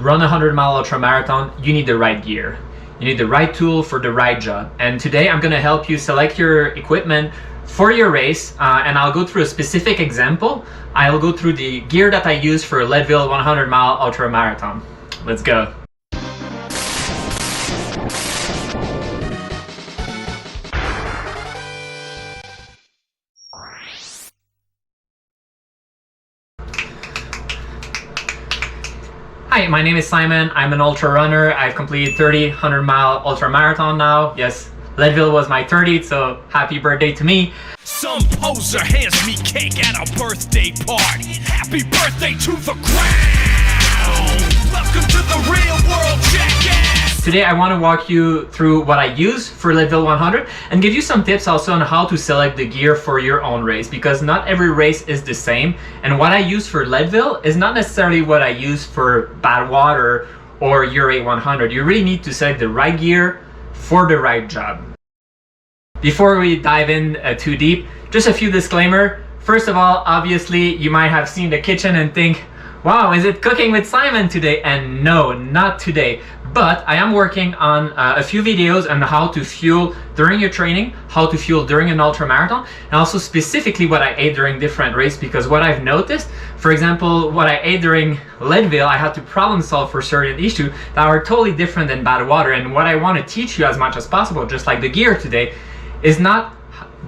run a 100-mile ultra marathon, you need the right gear. You need the right tool for the right job. And today I'm gonna help you select your equipment for your race, and I'll go through a specific example. I'll go through the gear that I use for Leadville 100-mile ultra marathon. Let's go. Hi, my name is Simon. I'm an ultra runner. I've completed 100-mile ultra marathon now. Yes, Leadville was my 30th, so happy birthday to me. Some poser hands me cake at a birthday party. Happy birthday to the ground. Welcome to the real world, jackass. Today I want to walk you through what I use for Leadville 100 and give you some tips also on how to select the gear for your own race, because not every race is the same, and what I use for Leadville is not necessarily what I use for Badwater or Euro 100. You really need to select the right gear for the right job. Before we dive in too deep, just a few disclaimer. First of all, obviously you might have seen the kitchen and think, wow, is it cooking with Simon today? And no, not today. But I am working on a few videos on how to fuel during your training, how to fuel during an ultra marathon, and also specifically what I ate during different races, because what I've noticed, for example, what I ate during Leadville, I had to problem solve for certain issues that are totally different than Badwater. And what I want to teach you as much as possible, just like the gear today, is not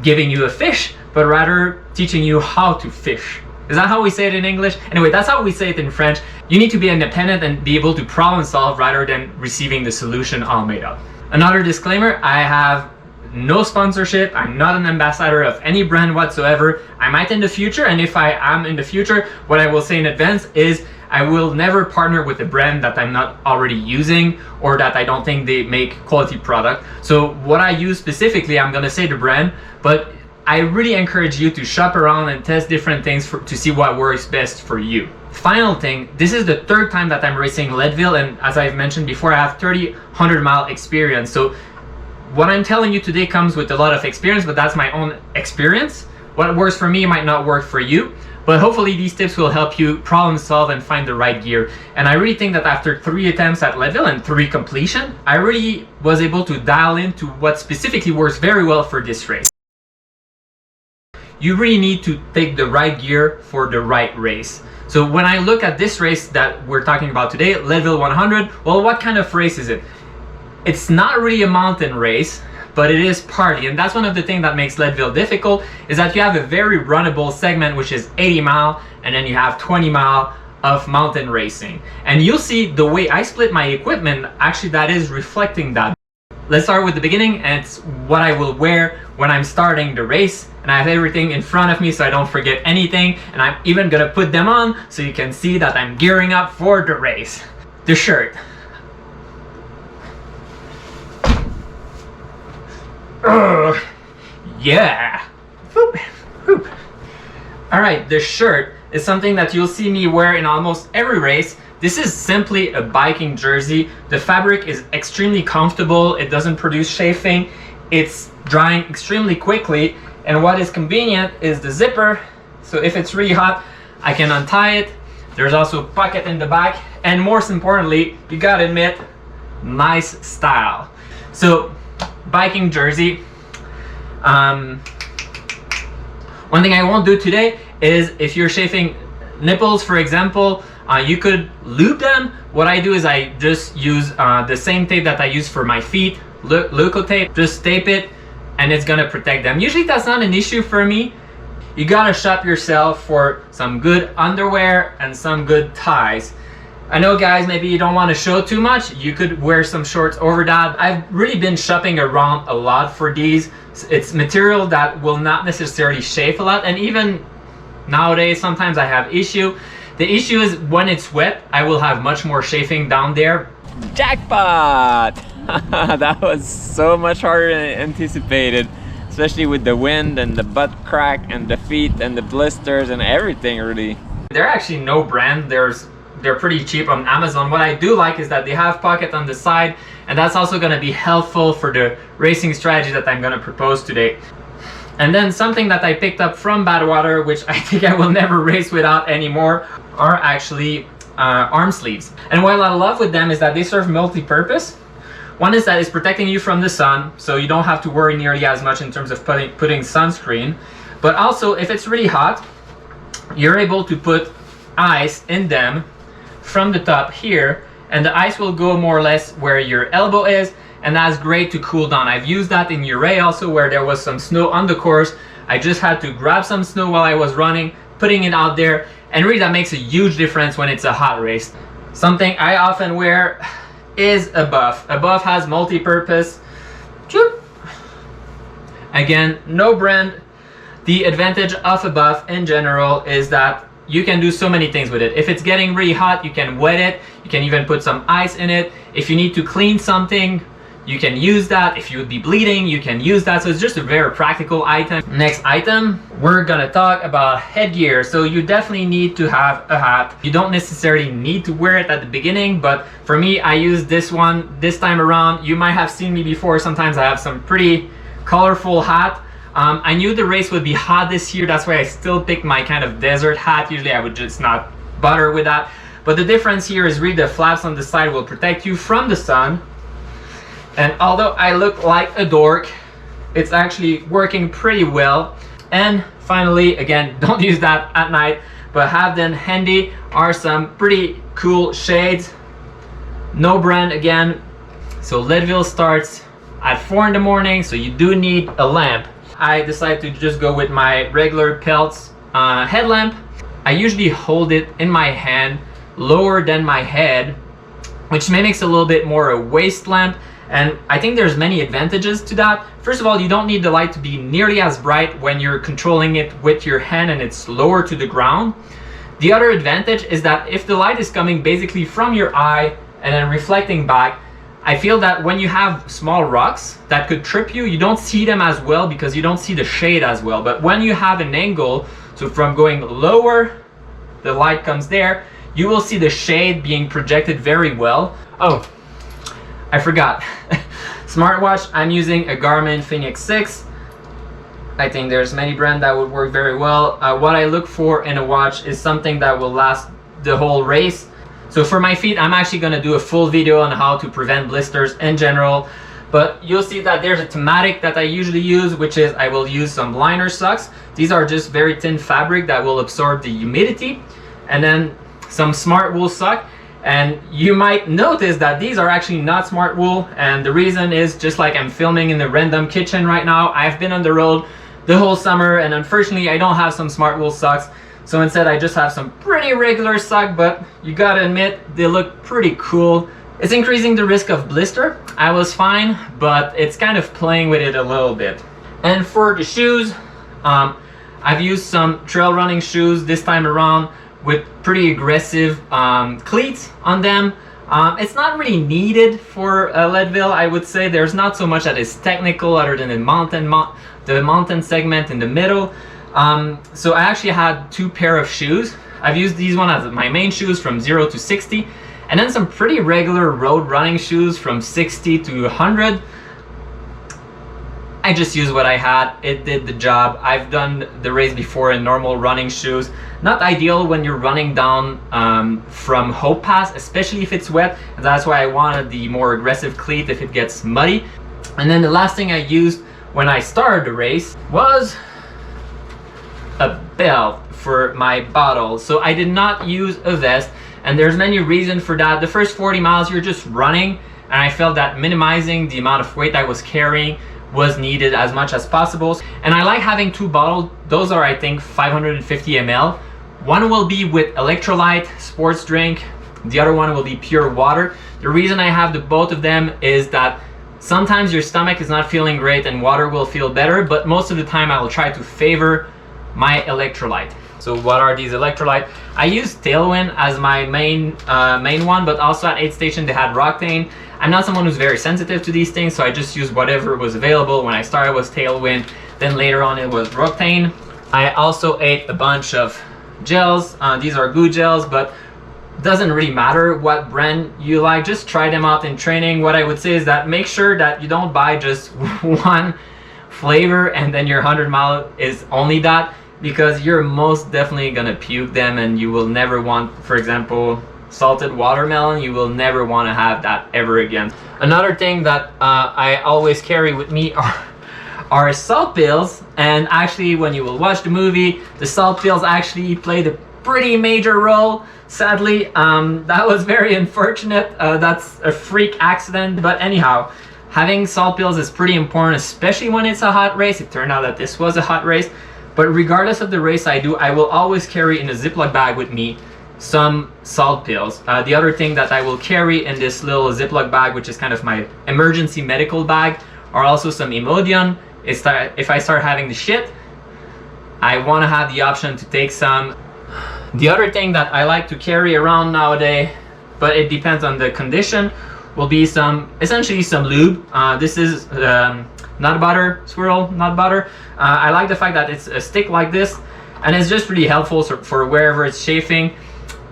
giving you a fish, but rather teaching you how to fish. Is that how we say it in English? Anyway, that's how we say it in French. You need to be independent and be able to problem solve rather than receiving the solution all made up. Another disclaimer, I have no sponsorship. I'm not an ambassador of any brand whatsoever. I might in the future, and if I am in the future, what I will say in advance is I will never partner with a brand that I'm not already using or that I don't think they make quality product. So what I use specifically, I'm gonna say the brand, but I really encourage you to shop around and test different things to see what works best for you. Final thing, this is the third time that I'm racing Leadville, and as I've mentioned before, I have 100-mile experience. So what I'm telling you today comes with a lot of experience, but that's my own experience. What works for me might not work for you, but hopefully these tips will help you problem solve and find the right gear. And I really think that after 3 attempts at Leadville and 3 completion, I really was able to dial into what specifically works very well for this race. You really need to take the right gear for the right race. So when I look at this race that we're talking about today, Leadville 100, well, what kind of race is it? It's not really a mountain race, but it is party. And that's one of the things that makes Leadville difficult, is that you have a very runnable segment, which is 80 mile, and then you have 20 mile of mountain racing. And you'll see the way I split my equipment, actually that is reflecting that. Let's start with the beginning, and it's what I will wear when I'm starting the race. And I have everything in front of me so I don't forget anything. And I'm even gonna put them on so you can see that I'm gearing up for the race. The shirt. Yeah. Whoop, whoop. All right, the shirt is something that you'll see me wear in almost every race. This is simply a biking jersey. The fabric is extremely comfortable. It doesn't produce chafing. It's drying extremely quickly. And what is convenient is the zipper. So if it's really hot, I can untie it. There's also a pocket in the back. And most importantly, you gotta admit, nice style. So biking jersey. One thing I won't do today is if you're chafing nipples, for example, you could lube them. What I do is I just use the same tape that I use for my feet, local tape, just tape it, and it's gonna protect them. Usually that's not an issue for me. You gotta shop yourself for some good underwear and some good ties. I know guys, maybe you don't want to show too much. You could wear some shorts over that. I've really been shopping around a lot for these. It's material that will not necessarily chafe a lot, and even nowadays sometimes I have issue. The issue is when it's wet, I will have much more chafing down there. Jackpot! That was so much harder than anticipated, especially with the wind and the butt crack and the feet and the blisters and everything really. They're actually no brand. They're pretty cheap on Amazon. What I do like is that they have pocket on the side, and that's also going to be helpful for the racing strategy that I'm going to propose today. And then something that I picked up from Badwater, which I think I will never race without anymore, are actually arm sleeves. And what I love with them is that they serve multi-purpose. One is that it's protecting you from the sun, so you don't have to worry nearly as much in terms of putting sunscreen. But also, if it's really hot, you're able to put ice in them from the top here, and the ice will go more or less where your elbow is, and that's great to cool down. I've used that in Uray also, where there was some snow on the course. I just had to grab some snow while I was running, putting it out there, and really that makes a huge difference when it's a hot race. Something I often wear is a buff. A buff has multi-purpose. Again, no brand. The advantage of a buff in general is that you can do so many things with it. If it's getting really hot, you can wet it. You can even put some ice in it. If you need to clean something, you can use that. If you would be bleeding, you can use that. So it's just a very practical item. Next item, we're gonna talk about headgear. So you definitely need to have a hat. You don't necessarily need to wear it at the beginning, but for me, I use this one this time around. You might have seen me before. Sometimes I have some pretty colorful hat. I knew the race would be hot this year. That's why I still picked my kind of desert hat. Usually I would just not bother with that. But the difference here is really the flaps on the side will protect you from the sun. And although I look like a dork, it's actually working pretty well. And finally, again, don't use that at night, but have them handy are some pretty cool shades. No brand again. So Leadville starts at 4 in the morning, so you do need a lamp. I decided to just go with my regular Peltz headlamp. I usually hold it in my hand lower than my head, which mimics a little bit more a waist lamp. And I think there's many advantages to that. First of all, you don't need the light to be nearly as bright when you're controlling it with your hand and it's lower to the ground. The other advantage is that if the light is coming basically from your eye and then reflecting back, I feel that when you have small rocks that could trip you, you don't see them as well because you don't see the shade as well. But when you have an angle, so from going lower, the light comes there, you will see the shade being projected very well. Oh, I forgot. Smartwatch, I'm using a Garmin Fenix 6. I think there's many brands that would work very well. What I look for in a watch is something that will last the whole race. So for my feet, I'm actually gonna do a full video on how to prevent blisters in general. But you'll see that there's a thematic that I usually use, which is I will use some liner socks. These are just very thin fabric that will absorb the humidity. And then some smart wool sock. And you might notice that these are actually not smart wool, and the reason is just like I'm filming in the random kitchen right now. I've been on the road the whole summer, and unfortunately I don't have some smart wool socks, so instead I just have some pretty regular sock, but you gotta admit they look pretty cool. It's increasing the risk of blister. I was fine, but it's kind of playing with it a little bit. And for the shoes, I've used some trail running shoes this time around with pretty aggressive cleats on them. It's not really needed for Leadville, I would say. There's not so much that is technical other than the mountain segment in the middle. So I actually had 2 pair of shoes. I've used these one as my main shoes from 0 to 60, and then some pretty regular road running shoes from 60 to 100. I just used what I had. It did the job. I've done the race before in normal running shoes. Not ideal when you're running down from Hope Pass, especially if it's wet. And that's why I wanted the more aggressive cleat if it gets muddy. And then the last thing I used when I started the race was a belt for my bottle. So I did not use a vest, and there's many reasons for that. The first 40 miles you're just running, and I felt that minimizing the amount of weight I was carrying was needed as much as possible. And I like having 2 bottles. Those are, I think, 550 ml. One will be with electrolyte sports drink, the other one will be pure water. The reason I have both of them is that sometimes your stomach is not feeling great and water will feel better, but most of the time I will try to favor my electrolyte. So what are these electrolyte? I use Tailwind as my main one, but also at Aid Station they had Roctane. I'm not someone who's very sensitive to these things, so I just used whatever was available. When I started was Tailwind, then later on it was Roctane. I also ate a bunch of gels. These are good gels, but doesn't really matter what brand you like. Just try them out in training. What I would say is that make sure that you don't buy just one flavor and then your 100-mile is only that, because you're most definitely gonna puke them and you will never want, for example, salted watermelon, you will never want to have that ever again. Another thing that I always carry with me are salt pills, and actually when you will watch the movie, the salt pills actually played a pretty major role. Sadly, that was very unfortunate. That's a freak accident, but anyhow, having salt pills is pretty important, especially when it's a hot race. It turned out that this was a hot race, but regardless of the race I do, I will always carry in a Ziploc bag with me some salt pills. The other thing that I will carry in this little Ziploc bag, which is kind of my emergency medical bag, are also some Imodium. It's that if I start having the shit, I want to have the option to take some. The other thing that I like to carry around nowadays, but it depends on the condition, will be essentially some lube. This is nut butter, squirrel nut butter. I like the fact that it's a stick like this, and it's just really helpful for wherever it's chafing.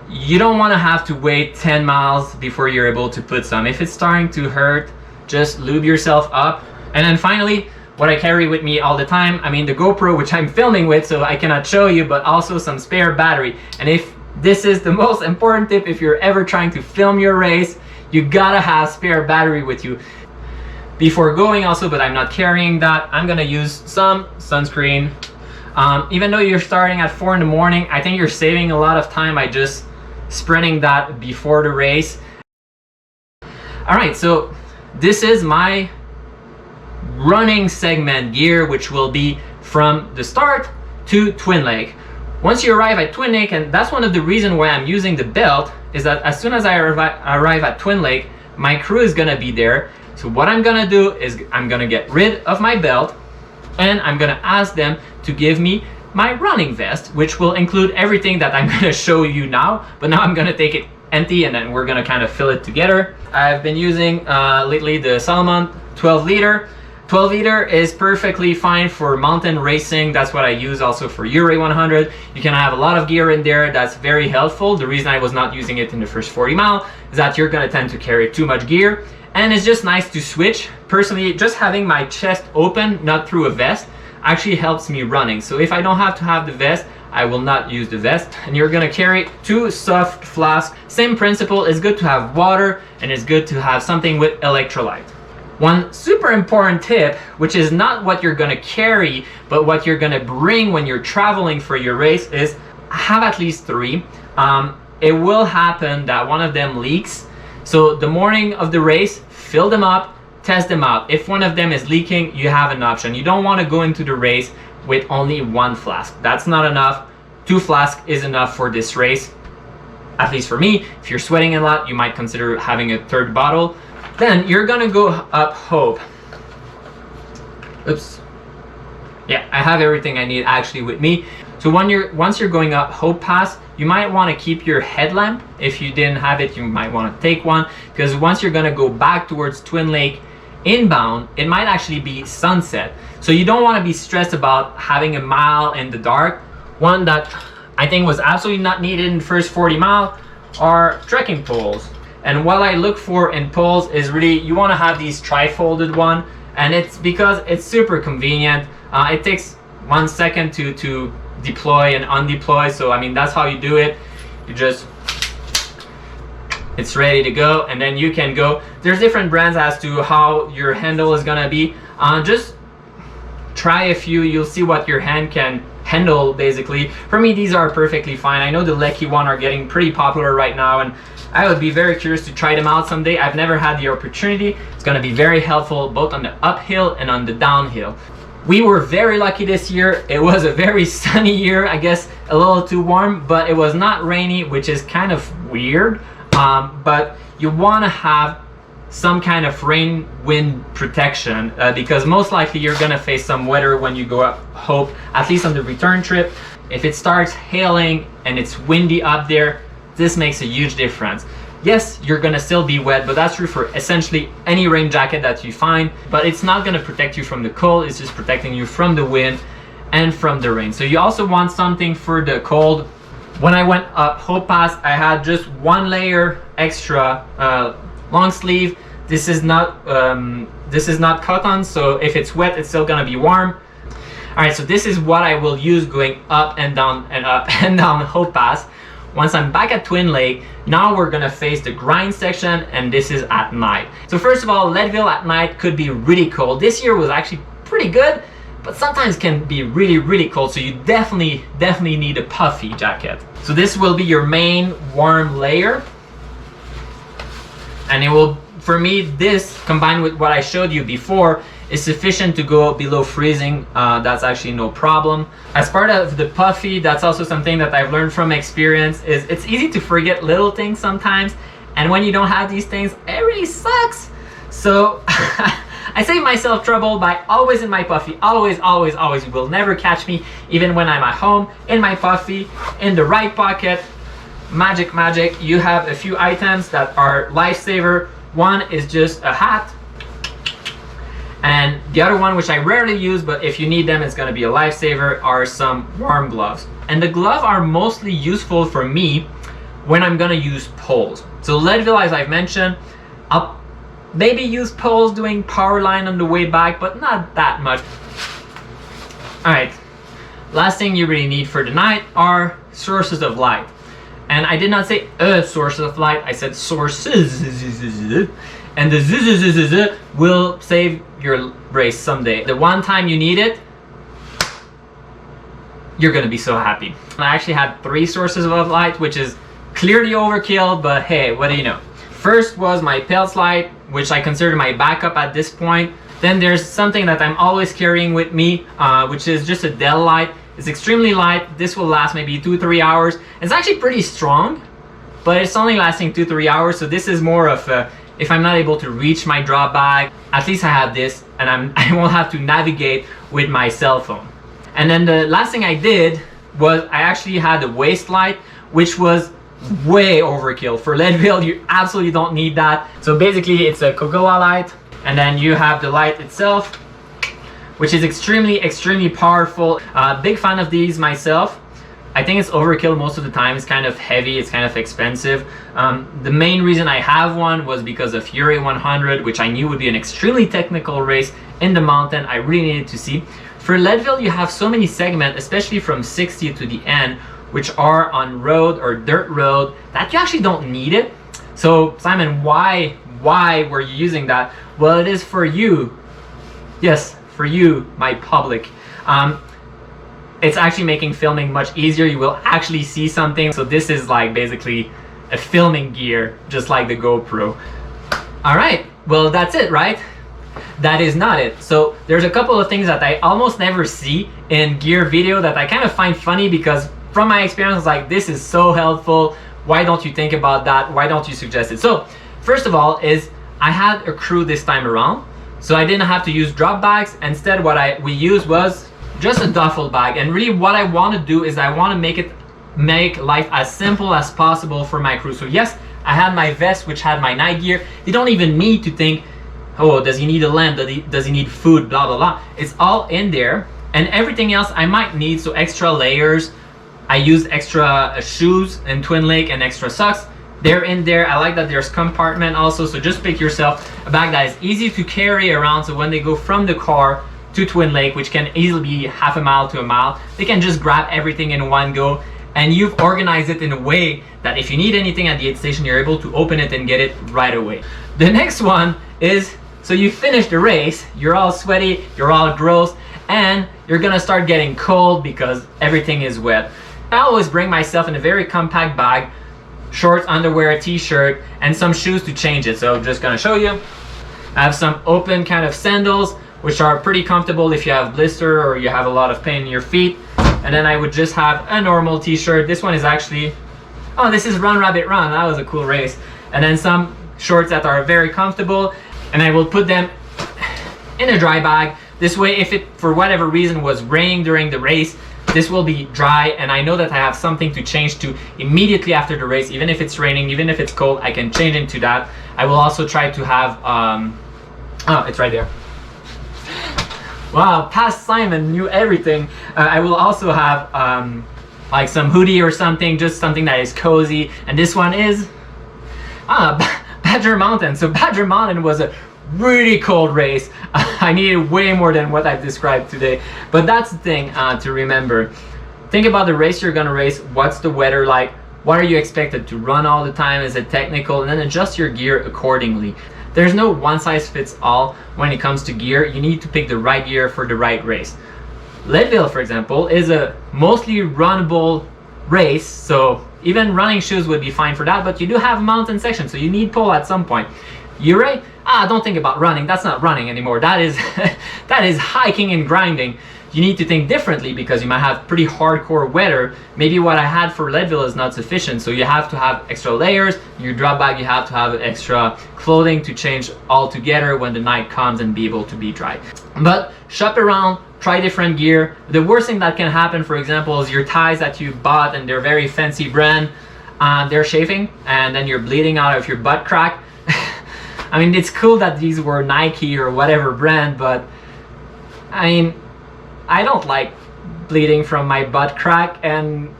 You don't want to have to wait 10 miles before you're able to put some. If it's starting to hurt, just lube yourself up. And then finally, what I carry with me all the time, I mean the GoPro, which I'm filming with, so I cannot show you, but also some spare battery. And if this is the most important tip, if you're ever trying to film your race, you gotta have spare battery with you before going also, but I'm not carrying that. I'm gonna use some sunscreen. Even though you're starting at 4 in the morning, I think you're saving a lot of time by just spreading that before the race. All right, so this is my running segment gear, which will be from the start to Twin Lake. Once you arrive at Twin Lake, and that's one of the reasons why I'm using the belt, is that as soon as I arrive at Twin Lake, my crew is gonna be there. So what I'm gonna do is I'm gonna get rid of my belt, and I'm gonna ask them to give me my running vest, which will include everything that I'm gonna show you now, but now I'm gonna take it empty and then we're gonna kind of fill it together. I've been using lately the Salomon 12 liter. 12 liter is perfectly fine for mountain racing. That's what I use also for Uray 100. You can have a lot of gear in there. That's very helpful. The reason I was not using it in the first 40 mile is that you're gonna tend to carry too much gear, and it's just nice to switch. Personally, just having my chest open, not through a vest, actually helps me running. So if I don't have to have the vest, I will not use the vest. And you're gonna carry 2 soft flasks. Same principle, it's good to have water and it's good to have something with electrolyte. One super important tip, which is not what you're gonna carry, but what you're gonna bring when you're traveling for your race, is have at least 3. It will happen that one of them leaks. So the morning of the race, fill them up, test them out. If one of them is leaking, you have an option. You don't want to go into the race with only 1 flask. That's not enough. 2 flasks is enough for this race, at least for me. If you're sweating a lot, you might consider having a 3rd bottle. Then you're gonna go up Hope. Oops. Yeah, I have everything I need actually with me. So once you're going up Hope Pass, you might want to keep your headlamp. If you didn't have it, you might want to take one, because once you're gonna go back towards Twin Lake inbound, it might actually be sunset. So you don't want to be stressed about having a mile in the dark. One that I think was absolutely not needed in the first 40 mile are trekking poles. And what I look for in poles is really, you want to have these tri-folded one, and it's because it's super convenient. It takes 1 second to deploy and undeploy. So I mean, that's how you do it. You just, it's ready to go, and then you can go. There's different brands as to how your handle is gonna be. Just try a few, you'll see what your hand can handle basically. For me, these are perfectly fine. I know the Lecky one are getting pretty popular right now, and I would be very curious to try them out someday. I've never had the opportunity. It's gonna be very helpful both on the uphill and on the downhill. We were very lucky this year. It was a very sunny year, I guess a little too warm, but it was not rainy, which is kind of weird. But you want to have some kind of rain wind protection because most likely you're gonna face some weather when you go up Hope, at least on the return trip. If it starts hailing and it's windy up there, this makes a huge difference. Yes, you're gonna still be wet, but that's true for essentially any rain jacket that you find, but it's not gonna protect you from the cold, it's just protecting you from the wind and from the rain. So you also want something for the cold. When I went up Hope Pass, I had just 1 layer extra long sleeve. This is not cotton, so if it's wet, it's still gonna be warm. All right, so this is what I will use going up and down and up and down Hope Pass. Once I'm back at Twin Lake, now we're gonna face the grind section, and this is at night. So first of all, Leadville at night could be really cold. This year was actually pretty good, but sometimes can be really cold, so you definitely need a puffy jacket. So this will be your main warm layer, and it will, for me, this combined with what I showed you before is sufficient to go below freezing. That's actually no problem. As part of the puffy, that's also something that I've learned from experience, is it's easy to forget little things sometimes, and when you don't have these things, it really sucks. So I save myself trouble by always in my puffy, always. You will never catch me, even when I'm at home, in my puffy, in the right pocket. Magic. You have a few items that are lifesaver. One is just a hat, and the other one, which I rarely use, but if you need them, it's gonna be a lifesaver, are some warm gloves. And the gloves are mostly useful for me when I'm gonna use poles. So Leadville, as I've mentioned, I'll maybe use poles doing power line on the way back, but not that much. All right, last thing you really need for the night are sources of light. And I did not say a source of light, I said sources. And the zzz will save your race someday. The one time you need it, you're gonna be so happy. I actually had 3 sources of light, which is clearly overkill, but hey, what do you know? First was my Pelts light, which I consider my backup at this point. Then there's something that I'm always carrying with me, which is just a Dell light. It's extremely light. This will last maybe 2-3 hours. It's actually pretty strong, but it's only lasting 2-3 hours. So this is more of a, if I'm not able to reach my drop bag, at least I have this, and I won't have to navigate with my cell phone. And then the last thing I did was I actually had a waist light, which was way overkill. For Leadville, you absolutely don't need that. So basically it's a Cocoa light, and then you have the light itself, which is extremely powerful. Big fan of these myself. I think it's overkill most of the time. It's kind of heavy, it's kind of expensive. The main reason I have one was because of Fury 100, which I knew would be an extremely technical race in the mountain. I really needed to see. For Leadville, you have so many segments, especially from 60 to the end, which are on road or dirt road, that you actually don't need it. So Simon, why were you using that? Well, it is for you. Yes, for you, my public. It's actually making filming much easier. You will actually see something. So this is like basically a filming gear, just like the GoPro. All right, well, that's it, right? That is not it. So there's a couple of things that I almost never see in gear video that I kind of find funny, because from my experience, like, this is so helpful. Why don't you think about that? Why don't you suggest it? So first of all is I had a crew this time around, so I didn't have to use drop bags. Instead, what we used was just a duffel bag. And really what I want to do is I want to make life as simple as possible for my crew. So yes, I had my vest, which had my night gear. They don't even need to think, oh, does he need a lamp? Does he need food? Blah, blah, blah. It's all in there. And everything else I might need, so extra layers. I used extra shoes in Twin Lake and extra socks. They're in there. I like that there's compartment also. So just pick yourself a bag that is easy to carry around. So when they go from the car to Twin Lake, which can easily be half a mile to a mile, they can just grab everything in one go. And you've organized it in a way that if you need anything at the aid station, you're able to open it and get it right away. The next one is, so you finish the race, you're all sweaty, you're all gross, and you're gonna start getting cold because everything is wet. I always bring myself in a very compact bag, shorts, underwear, a t-shirt, and some shoes to change it. So I'm just gonna show you. I have some open kind of sandals, which are pretty comfortable if you have blister or you have a lot of pain in your feet. And then I would just have a normal t-shirt. This one is actually, oh, this is Run Rabbit Run. That was a cool race. And then some shorts that are very comfortable, and I will put them in a dry bag. This way, if it for whatever reason was raining during the race, this will be dry, and I know that I have something to change to immediately after the race. Even if it's raining, even if it's cold, I can change into that. I will also try to have, oh, it's right there. Wow, past Simon knew everything. I will also have like some hoodie or something, just something that is cozy. And this one is Badger Mountain. So Badger Mountain was a really cold race. I needed way more than what I've described today. But that's the thing to remember. Think about the race you're gonna race. What's the weather like? What are you expected to run all the time? Is it technical? And then adjust your gear accordingly. There's no one size fits all when it comes to gear. You need to pick the right gear for the right race. Leadville, for example, is a mostly runnable race, so even running shoes would be fine for that, but you do have a mountain section, so you need pole at some point. Uray, don't think about running. That's not running anymore. That is that is hiking and grinding. You need to think differently because you might have pretty hardcore weather. Maybe what I had for Leadville is not sufficient, so you have to have extra layers. In your drop bag, you have to have extra clothing to change all together when the night comes and be able to be dry. But shop around, try different gear. The worst thing that can happen, for example, is your ties that you bought and they're very fancy brand, they're chafing and then you're bleeding out of your butt crack. I mean, it's cool that these were Nike or whatever brand, but I mean, I don't like bleeding from my butt crack, and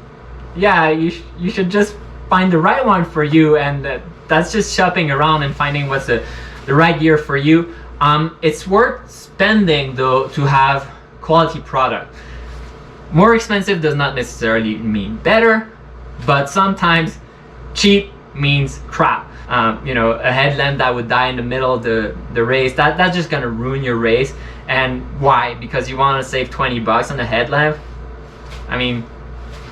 yeah, you should just find the right one for you, and that's just shopping around and finding what's the right gear for you. It's worth spending though to have quality product. More expensive does not necessarily mean better, but sometimes cheap means crap. You know, a headlamp that would die in the middle of the race, that's just gonna ruin your race. And why? Because you want to save 20 bucks on a headlamp? I mean,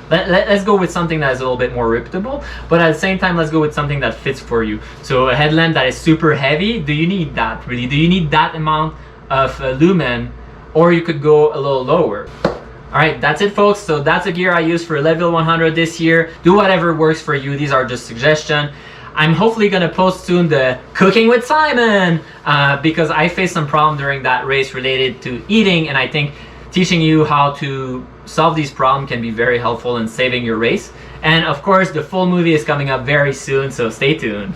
let's go with something that is a little bit more reputable, but at the same time, let's go with something that fits for you. So a headlamp that is super heavy, do you need that really? Do you need that amount of lumen, or you could go a little lower? All right, that's it, folks. So that's the gear I used for Leadville 100 this year. Do whatever works for you. These are just suggestions. I'm hopefully gonna post soon the cooking with Simon because I faced some problem during that race related to eating, and I think teaching you how to solve these problems can be very helpful in saving your race. And of course, the full movie is coming up very soon, so stay tuned.